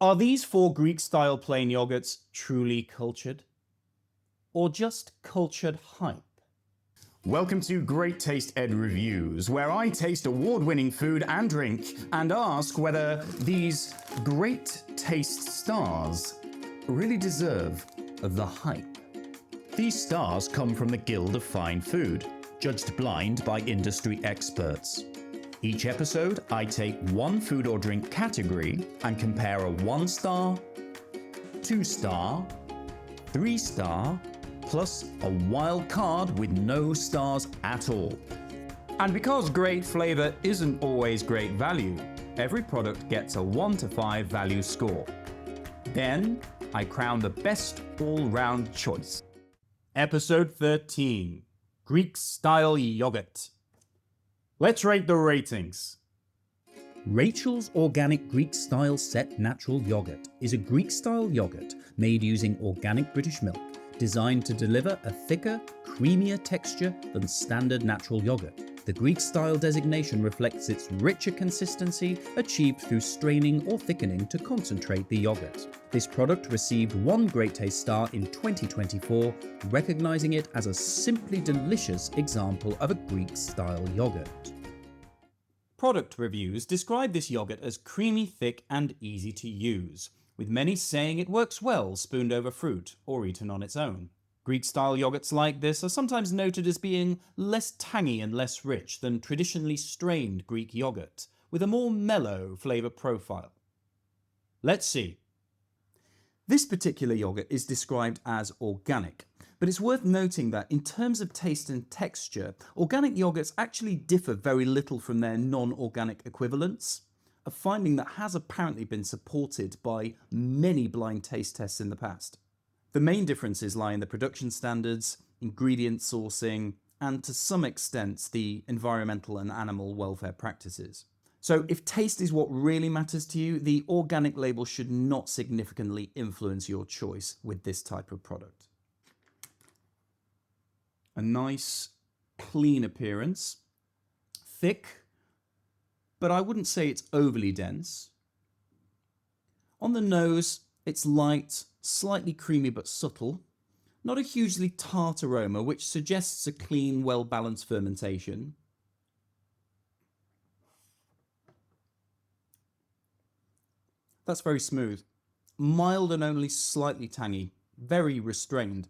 Are these 4 Greek-style plain yogurts truly cultured? Or just cultured hype? Welcome to Great Taste Ed Reviews, where I taste award-winning food and drink and ask whether these great taste stars really deserve the hype. These stars come from the Guild of Fine Food, judged blind by industry experts. Each episode, I take one food or drink category and compare a 1-star, 2-star, 3-star, plus a wild card with no stars at all. And because great flavour isn't always great value, every product gets a 1 to 5 value score. Then, I crown the best all-round choice. Episode 13. Greek-style yogurt. Let's rate the ratings. Rachel's Organic Greek-Style Set Natural Yoghurt is a Greek-style yoghurt made using organic British milk, designed to deliver a thicker, creamier texture than standard natural yoghurt. The Greek-style designation reflects its richer consistency achieved through straining or thickening to concentrate the yoghurt. This product received 1 Great Taste Star in 2024, recognizing it as a simply delicious example of a Greek-style yoghurt. Product reviews describe this yogurt as creamy, thick and easy to use, with many saying it works well spooned over fruit or eaten on its own. Greek-style yogurts like this are sometimes noted as being less tangy and less rich than traditionally strained Greek yogurt, with a more mellow flavour profile. Let's see. This particular yogurt is described as organic, but it's worth noting that in terms of taste and texture, organic yogurts actually differ very little from their non-organic equivalents, a finding that has apparently been supported by many blind taste tests in the past. The main differences lie in the production standards, ingredient sourcing, and to some extent the environmental and animal welfare practices. So if taste is what really matters to you, the organic label should not significantly influence your choice with this type of product. A nice, clean appearance, thick, but I wouldn't say it's overly dense. On the nose, it's light, slightly creamy but subtle, not a hugely tart aroma, which suggests a clean, well-balanced fermentation. That's very smooth. Mild and only slightly tangy, very restrained.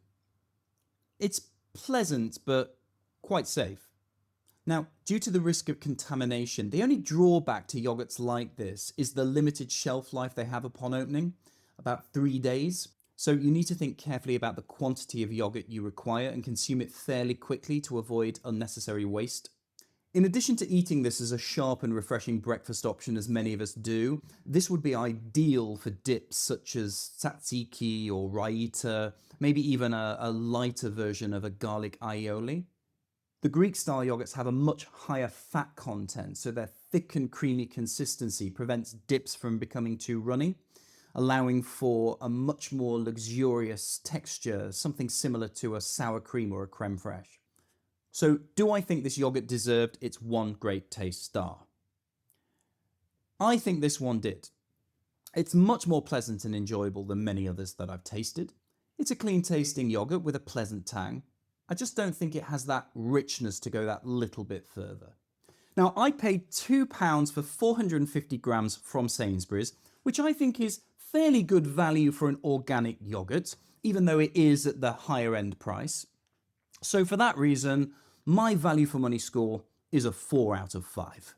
It's pleasant but quite safe. Now, due to the risk of contamination, the only drawback to yogurts like this is the limited shelf life they have upon opening, about 3 days. So you need to think carefully about the quantity of yogurt you require and consume it fairly quickly to avoid unnecessary waste. In addition to eating this as a sharp and refreshing breakfast option, as many of us do, this would be ideal for dips such as tzatziki or raita, maybe even a lighter version of a garlic aioli. The Greek-style yogurts have a much higher fat content, so their thick and creamy consistency prevents dips from becoming too runny, allowing for a much more luxurious texture, something similar to a sour cream or a creme fraiche. So do I think this yogurt deserved its 1 Great Taste Star? I think this one did. It's much more pleasant and enjoyable than many others that I've tasted. It's a clean tasting yogurt with a pleasant tang. I just don't think it has that richness to go that little bit further. Now, I paid £2 for 450 grams from Sainsbury's, which I think is fairly good value for an organic yogurt, even though it is at the higher end price. So for that reason, my value for money score is a 4 out of 5.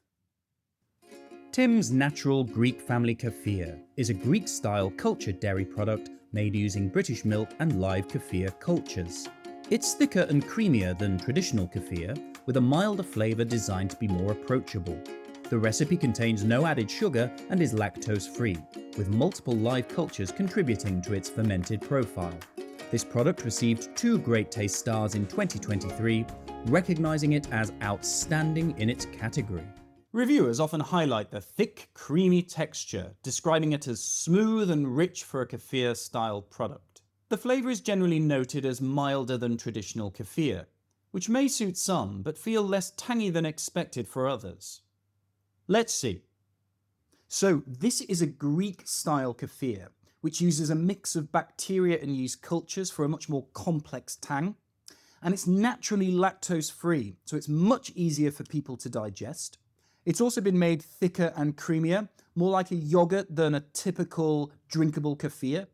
Tim's Natural Greek Family Kefir is a Greek-style cultured dairy product made using British milk and live kefir cultures. It's thicker and creamier than traditional kefir, with a milder flavour designed to be more approachable. The recipe contains no added sugar and is lactose-free, with multiple live cultures contributing to its fermented profile. This product received 2 Great Taste Stars in 2023, recognising it as outstanding in its category. Reviewers often highlight the thick, creamy texture, describing it as smooth and rich for a kefir-style product. The flavour is generally noted as milder than traditional kefir, which may suit some, but feel less tangy than expected for others. Let's see. So this is a Greek-style kefir, which uses a mix of bacteria and yeast cultures for a much more complex tang. And it's naturally lactose-free, so it's much easier for people to digest. It's also been made thicker and creamier, more like a yogurt than a typical drinkable kefir.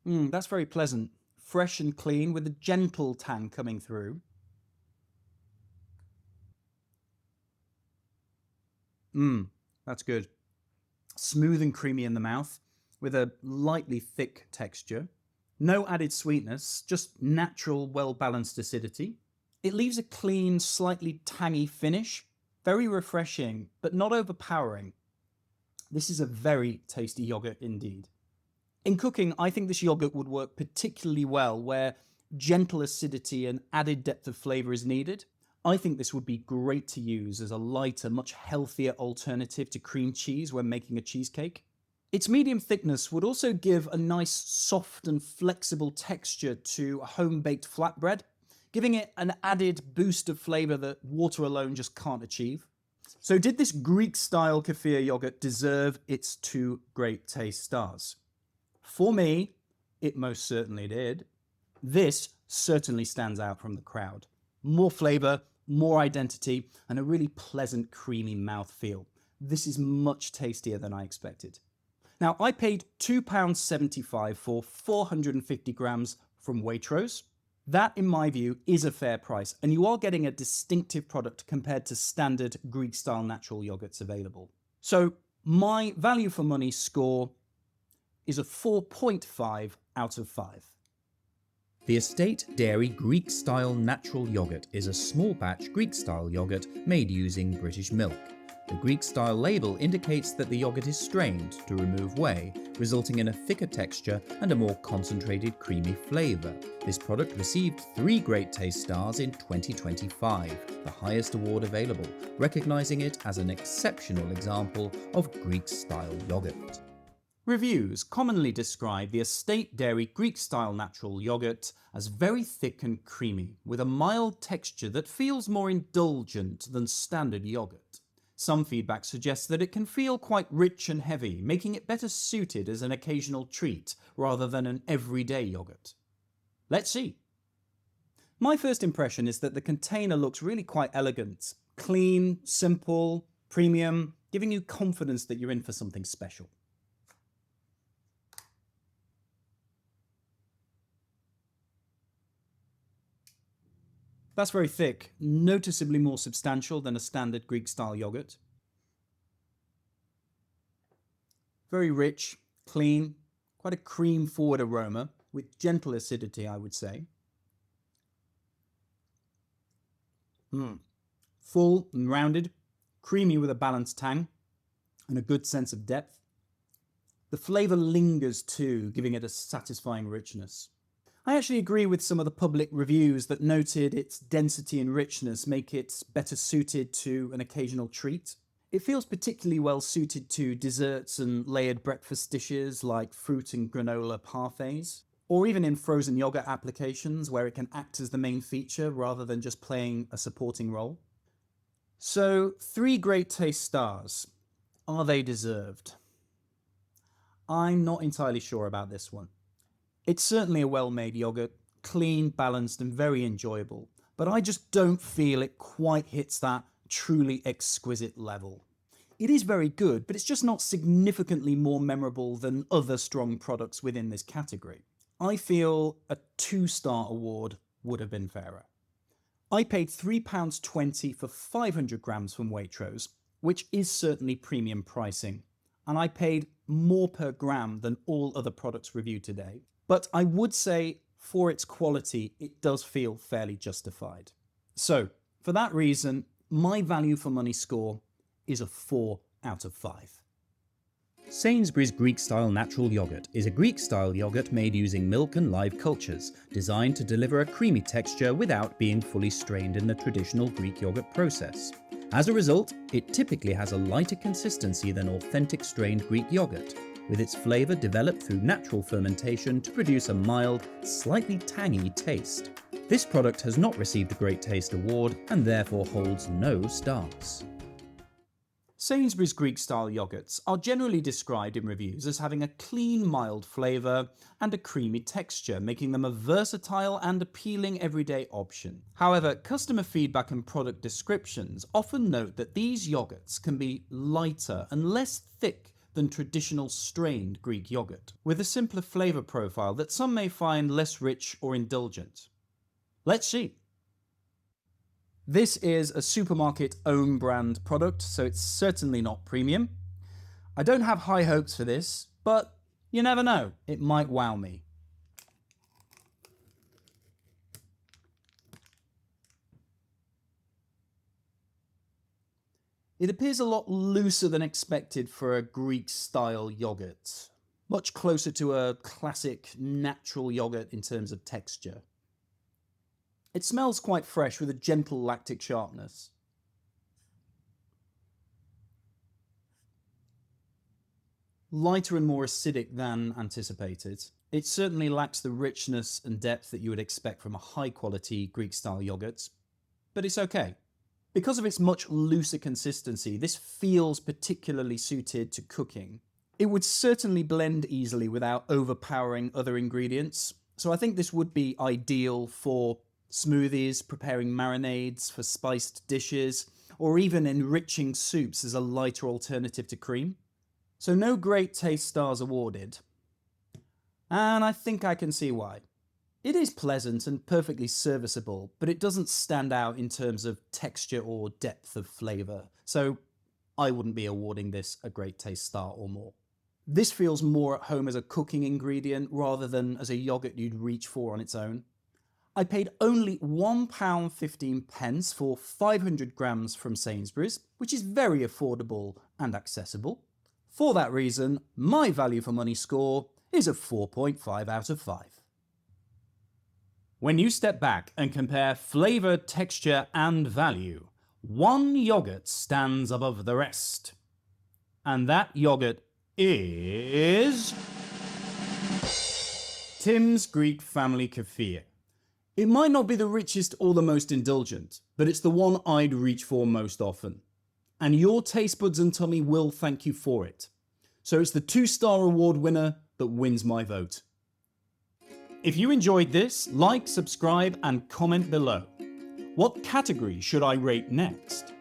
That's very pleasant. Fresh and clean with a gentle tang coming through. That's good. Smooth and creamy in the mouth with a lightly thick texture. No added sweetness, just natural, well-balanced acidity. It leaves a clean, slightly tangy finish. Very refreshing, but not overpowering. This is a very tasty yogurt indeed. In cooking, I think this yogurt would work particularly well where gentle acidity and added depth of flavour is needed. I think this would be great to use as a lighter, much healthier alternative to cream cheese when making a cheesecake. Its medium thickness would also give a nice, soft and flexible texture to a home-baked flatbread, giving it an added boost of flavour that water alone just can't achieve. So did this Greek-style kefir yogurt deserve its 2 great taste stars? For me, it most certainly did. This certainly stands out from the crowd. More flavour, more identity, and a really pleasant creamy mouthfeel. This is much tastier than I expected. Now, I paid £2.75 for 450 grams from Waitrose. That, in my view, is a fair price, and you are getting a distinctive product compared to standard Greek-style natural yogurts available. So, my value for money score is a 4.5 out of 5. The Estate Dairy Greek-style natural yogurt is a small batch Greek-style yogurt made using British milk. The Greek-style label indicates that the yogurt is strained to remove whey, resulting in a thicker texture and a more concentrated creamy flavour. This product received 3 Great Taste Stars in 2025, the highest award available, recognising it as an exceptional example of Greek-style yogurt. Reviews commonly describe the Estate Dairy Greek-style natural yogurt as very thick and creamy, with a mild texture that feels more indulgent than standard yogurt. Some feedback suggests that it can feel quite rich and heavy, making it better suited as an occasional treat rather than an everyday yogurt. Let's see. My first impression is that the container looks really quite elegant. Clean, simple, premium, giving you confidence that you're in for something special. That's very thick, noticeably more substantial than a standard Greek-style yogurt. Very rich, clean, quite a cream-forward aroma, with gentle acidity, I would say. Full and rounded, creamy with a balanced tang, and a good sense of depth. The flavour lingers too, giving it a satisfying richness. I actually agree with some of the public reviews that noted its density and richness make it better suited to an occasional treat. It feels particularly well suited to desserts and layered breakfast dishes like fruit and granola parfaits, or even in frozen yogurt applications where it can act as the main feature rather than just playing a supporting role. So, 3 Great Taste Stars. Are they deserved? I'm not entirely sure about this one. It's certainly a well-made yogurt, clean, balanced, and very enjoyable, but I just don't feel it quite hits that truly exquisite level. It is very good, but it's just not significantly more memorable than other strong products within this category. I feel a 2-star award would have been fairer. I paid £3.20 for 500 grams from Waitrose, which is certainly premium pricing, and I paid more per gram than all other products reviewed today. But I would say, for its quality, it does feel fairly justified. So, for that reason, my value for money score is a 4 out of 5. Sainsbury's Greek-style natural yogurt is a Greek-style yogurt made using milk and live cultures, designed to deliver a creamy texture without being fully strained in the traditional Greek yogurt process. As a result, it typically has a lighter consistency than authentic strained Greek yogurt, with its flavour developed through natural fermentation to produce a mild, slightly tangy taste. This product has not received a Great Taste Award and therefore holds no stars. Sainsbury's Greek-style yoghurts are generally described in reviews as having a clean, mild flavour and a creamy texture, making them a versatile and appealing everyday option. However, customer feedback and product descriptions often note that these yoghurts can be lighter and less thick than traditional strained Greek yoghurt, with a simpler flavour profile that some may find less rich or indulgent. Let's see. This is a supermarket own brand product, so it's certainly not premium. I don't have high hopes for this, but you never know, it might wow me. It appears a lot looser than expected for a Greek-style yoghurt, much closer to a classic natural yoghurt in terms of texture. It smells quite fresh with a gentle lactic sharpness. Lighter and more acidic than anticipated. It certainly lacks the richness and depth that you would expect from a high-quality Greek-style yoghurt, but it's okay. Because of its much looser consistency, this feels particularly suited to cooking. It would certainly blend easily without overpowering other ingredients, so I think this would be ideal for smoothies, preparing marinades for spiced dishes, or even enriching soups as a lighter alternative to cream. So no great taste stars awarded. And I think I can see why. It is pleasant and perfectly serviceable, but it doesn't stand out in terms of texture or depth of flavour, so I wouldn't be awarding this a great taste star or more. This feels more at home as a cooking ingredient rather than as a yoghurt you'd reach for on its own. I paid only £1.15 for 500 grams from Sainsbury's, which is very affordable and accessible. For that reason, my value for money score is a 4.5 out of 5. When you step back and compare flavour, texture and value, one yoghurt stands above the rest. And that yoghurt is Tim's Greek Family Kefir. It might not be the richest or the most indulgent, but it's the one I'd reach for most often. And your taste buds and tummy will thank you for it. So it's the 2-star award winner that wins my vote. If you enjoyed this, like, subscribe and comment below. What category should I rate next?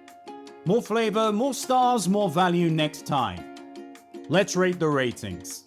More flavour, more stars, more value next time. Let's rate the ratings.